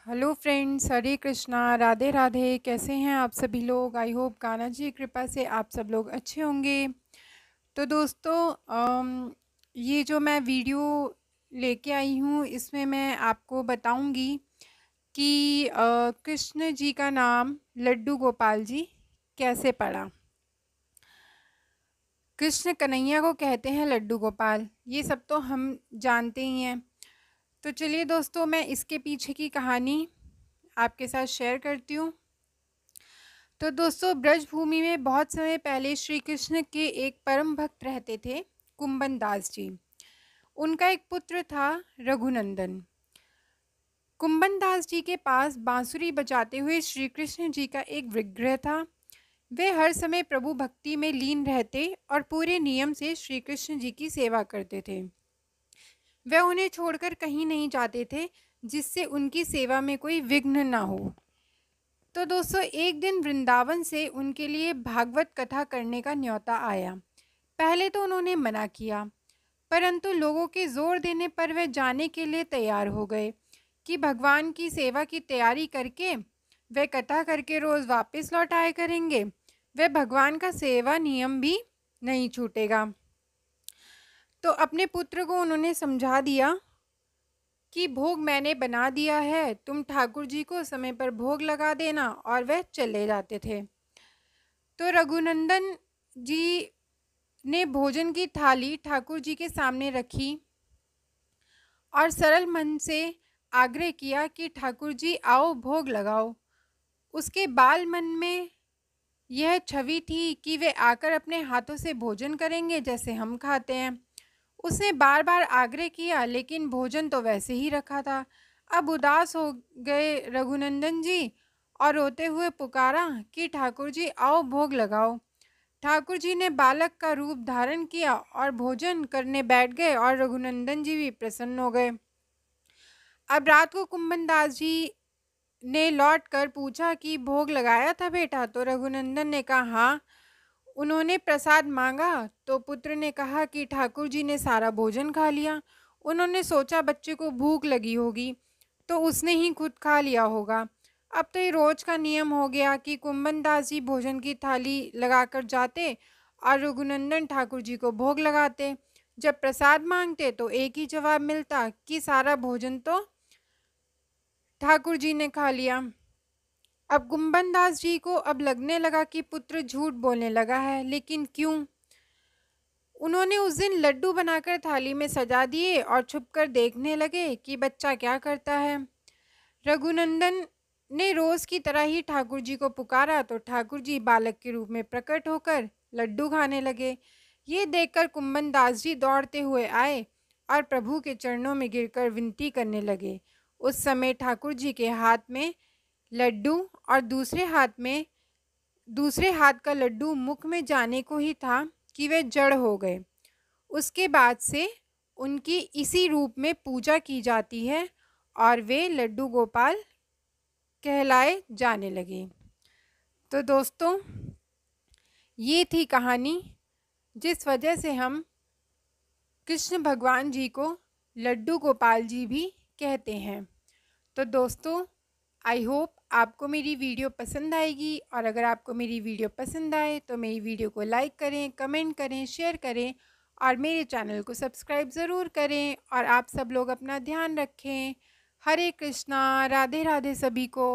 Hello friends, हरे कृष्णा, राधे राधे। कैसे हैं आप सभी लोग? आई होप कान्हा जी की कृपा से आप सब लोग अच्छे होंगे। तो दोस्तों, ये जो मैं वीडियो लेके आई हूँ इसमें मैं आपको बताऊंगी कि कृष्ण जी का नाम लड्डू गोपाल जी कैसे पड़ा। कृष्ण कन्हैया को कहते हैं लड्डू गोपाल, ये सब तो हम जानते ही हैं। तो चलिए दोस्तों, मैं इसके पीछे की कहानी आपके साथ शेयर करती हूँ। तो दोस्तों, ब्रज भूमि में बहुत समय पहले श्री कृष्ण के एक परम भक्त रहते थे, कुंभन दास जी। उनका एक पुत्र था, रघुनंदन। कुंभन दास जी के पास बांसुरी बजाते हुए श्री कृष्ण जी का एक विग्रह था। वे हर समय प्रभु भक्ति में लीन रहते और पूरे नियम से श्री कृष्ण जी की सेवा करते थे। वे उन्हें छोड़कर कहीं नहीं जाते थे, जिससे उनकी सेवा में कोई विघ्न ना हो। तो दोस्तों, एक दिन वृंदावन से उनके लिए भागवत कथा करने का न्योता आया। पहले तो उन्होंने मना किया, परंतु लोगों के जोर देने पर वे जाने के लिए तैयार हो गए कि भगवान की सेवा की तैयारी करके वे कथा करके रोज वापस लौट आए करेंगे। वे भगवान का सेवा नियम भी नहीं छूटेगा। तो अपने पुत्र को उन्होंने समझा दिया कि भोग मैंने बना दिया है, तुम ठाकुर जी को समय पर भोग लगा देना, और वह चले जाते थे। तो रघुनंदन जी ने भोजन की थाली ठाकुर जी के सामने रखी और सरल मन से आग्रह किया कि ठाकुर जी आओ, भोग लगाओ। उसके बाल मन में यह छवि थी कि वे आकर अपने हाथों से भोजन करेंगे जैसे हम खाते हैं। उसने बार बार आग्रह किया, लेकिन भोजन तो वैसे ही रखा था। अब उदास हो गए रघुनंदन जी और रोते हुए पुकारा कि ठाकुर जी आओ, भोग लगाओ। ठाकुर जी ने बालक का रूप धारण किया और भोजन करने बैठ गए, और रघुनंदन जी भी प्रसन्न हो गए। अब रात को कुंभन दास जी ने लौट कर पूछा कि भोग लगाया था बेटा? तो रघुनंदन ने कहा हाँ। उन्होंने प्रसाद मांगा तो पुत्र ने कहा कि ठाकुर जी ने सारा भोजन खा लिया। उन्होंने सोचा बच्चे को भूख लगी होगी तो उसने ही खुद खा लिया होगा। अब तो ये रोज का नियम हो गया कि कुंभन दास जी भोजन की थाली लगाकर जाते और रघुनंदन ठाकुर जी को भोग लगाते। जब प्रसाद मांगते तो एक ही जवाब मिलता कि सारा भोजन तो ठाकुर जी ने खा लिया। अब कुंभन दास जी को अब लगने लगा कि पुत्र झूठ बोलने लगा है, लेकिन क्यों? उन्होंने उस दिन लड्डू बनाकर थाली में सजा दिए और छुपकर देखने लगे कि बच्चा क्या करता है। रघुनंदन ने रोज की तरह ही ठाकुर जी को पुकारा तो ठाकुर जी बालक के रूप में प्रकट होकर लड्डू खाने लगे। ये देखकर कुंभन दास जी दौड़ते हुए आए और प्रभु के चरणों में गिरकर विनती करने लगे। उस समय ठाकुर जी के हाथ में लड्डू और दूसरे हाथ का लड्डू मुख में जाने को ही था कि वे जड़ हो गए। उसके बाद से उनकी इसी रूप में पूजा की जाती है और वे लड्डू गोपाल कहलाए जाने लगे। तो दोस्तों, ये थी कहानी जिस वजह से हम कृष्ण भगवान जी को लड्डू गोपाल जी भी कहते हैं। तो दोस्तों, आई होप आपको मेरी वीडियो पसंद आएगी, और अगर आपको मेरी वीडियो पसंद आए तो मेरी वीडियो को लाइक करें, कमेंट करें, शेयर करें और मेरे चैनल को सब्सक्राइब ज़रूर करें। और आप सब लोग अपना ध्यान रखें। हरे कृष्णा, राधे राधे सभी को।